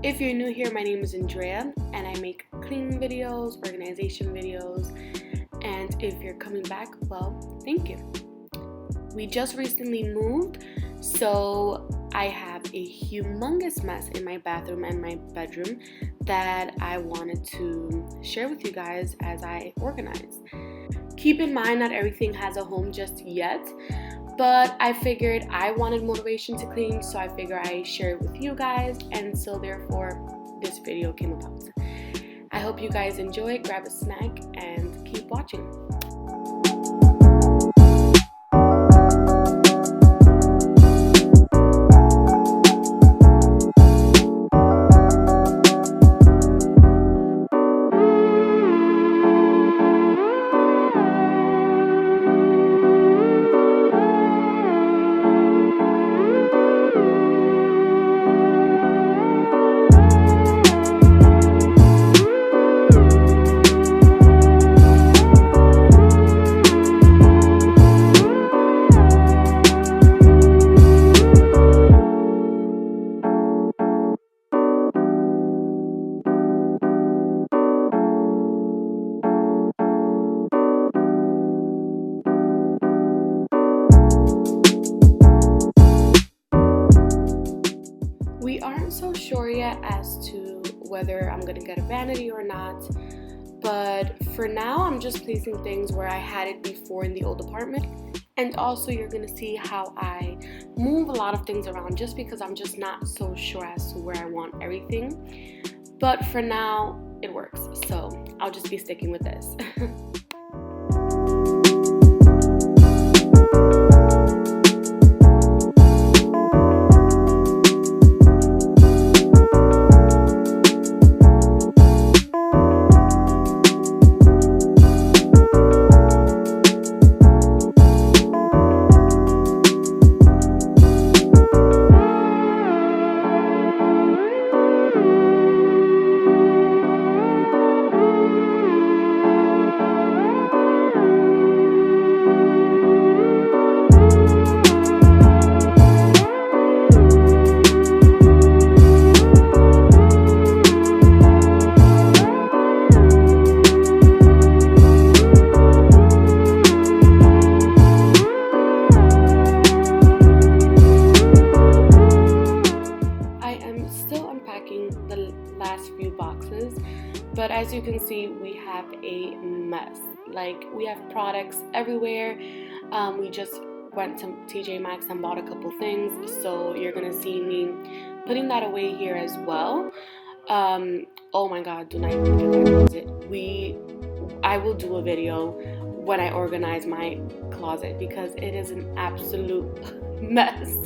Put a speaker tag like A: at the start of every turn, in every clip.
A: If you're new here, my name is Andrea and I make cleaning videos, organization videos, and if you're coming back, well, thank you. We just recently moved, so I have a humongous mess in my bathroom and my bedroom that I wanted to share with you guys as I organize. Keep in mind, not everything has a home just yet, but I figured I wanted motivation to clean, so I figured I share it with you guys, and so therefore this video came about. I hope you guys enjoy it, grab a snack, and keep watching. We aren't so sure yet as to whether I'm gonna get a vanity or not, but for now I'm just placing things where I had it before in the old apartment, and also you're gonna see how I move a lot of things around just because I'm just not so sure as to where I want everything. But for now it works, so I'll just be sticking with this. But as you can see, we have a mess. Like, we have products everywhere. We just went to TJ Maxx and bought a couple things, so you're gonna see me putting that away here as well. Oh my god, do not even look at that closet. I will do a video when I organize my closet because it is an absolute mess.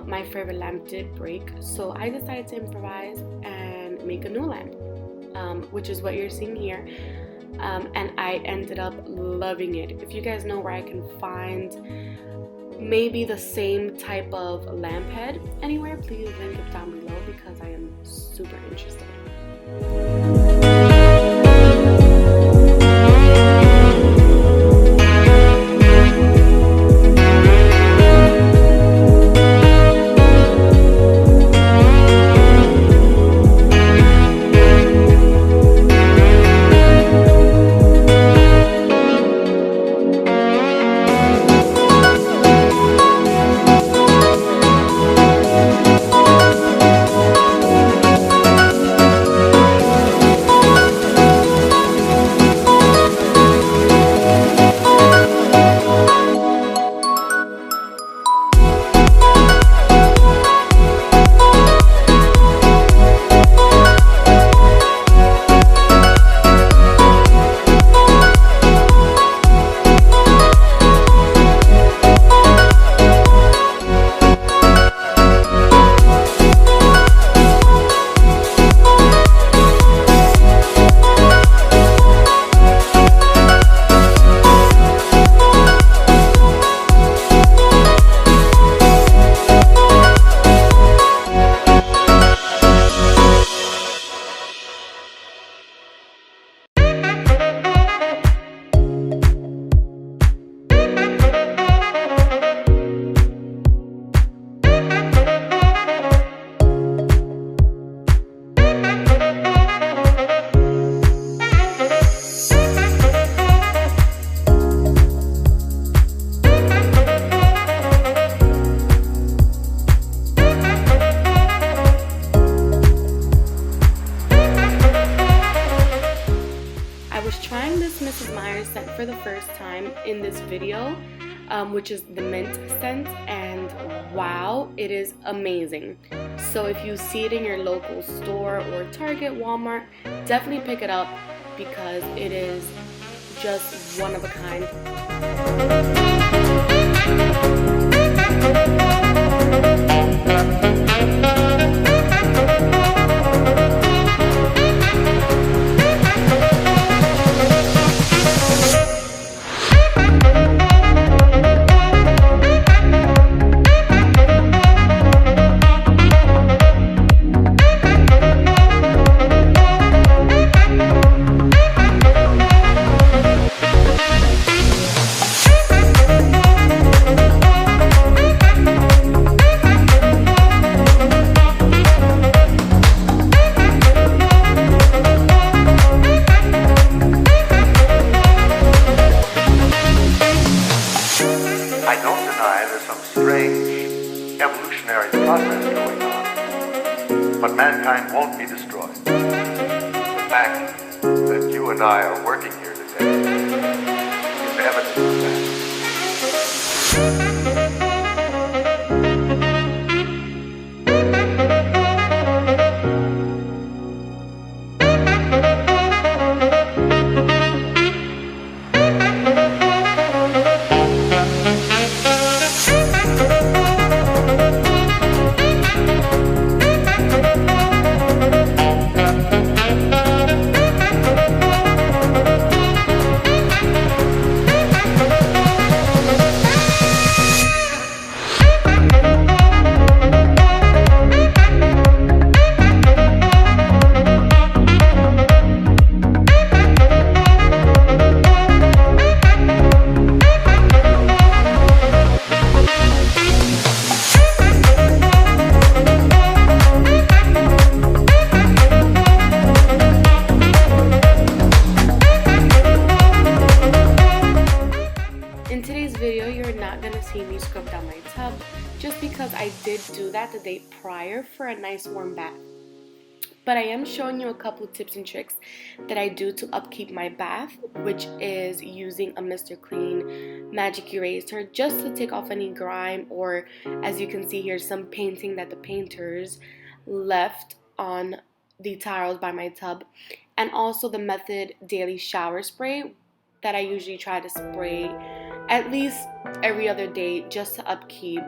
A: My favorite lamp did break, so I decided to improvise and make a new lamp, which is what you're seeing here, and I ended up loving it. If you guys know where I can find maybe the same type of lamp head anywhere, please link it down below because I am super interested. trying this Mrs. Meyers scent for the first time in this video, which is the mint scent, and wow, it is amazing. So if you see it in your local store or Target, Walmart, definitely pick it up because it is just one of a kind.
B: Evolutionary process going on, but mankind won't be destroyed. The fact that you and I are working here today is evidence of that.
A: See me scrub down my tub just because I did do that the day prior for a nice warm bath. But I am showing you a couple tips and tricks that I do to upkeep my bath, which is using a Mr. Clean magic eraser just to take off any grime, or as you can see here, some painting that the painters left on the tiles by my tub, and also the Method Daily Shower Spray that I usually try to spray at least every other day just to upkeep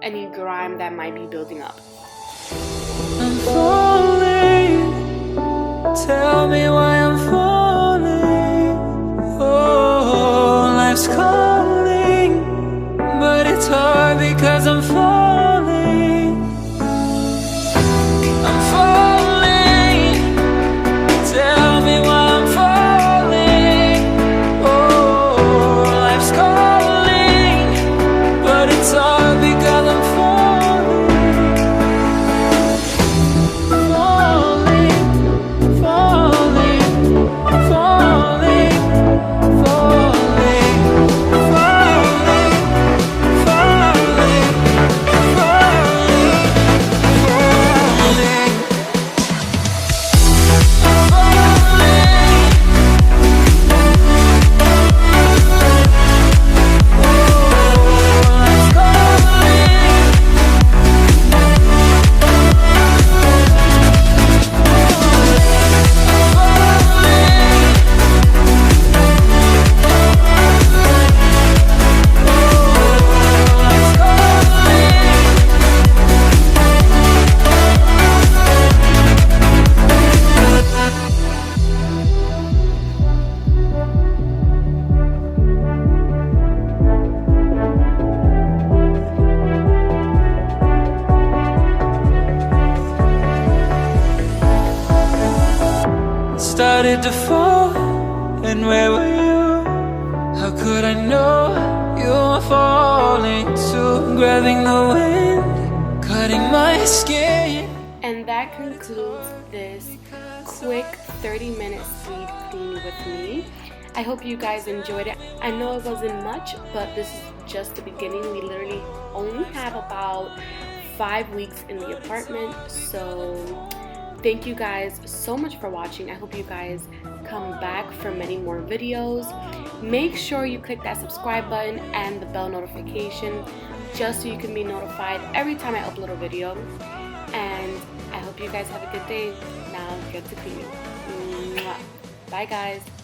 A: any grime that might be building up.
C: I'm falling, tell me why I'm falling. Oh, life's calling, but it's hard because I'm falling. I'm falling, tell me why I'm falling. It's all because I'm falling, falling, falling, started to fall, and where were you? How could I know you were falling too? Grabbing the wind, cutting my skin.
A: And that concludes this quick 30-minute speed clean with me. I hope you guys enjoyed it. I know it wasn't much, but this is just the beginning. We literally only have about 5 weeks in the apartment, so thank you guys so much for watching. I hope you guys come back for many more videos. Make sure you click that subscribe button and the bell notification just so you can be notified every time I upload a video. And I hope you guys have a good day. Now get to cleaning. Bye guys.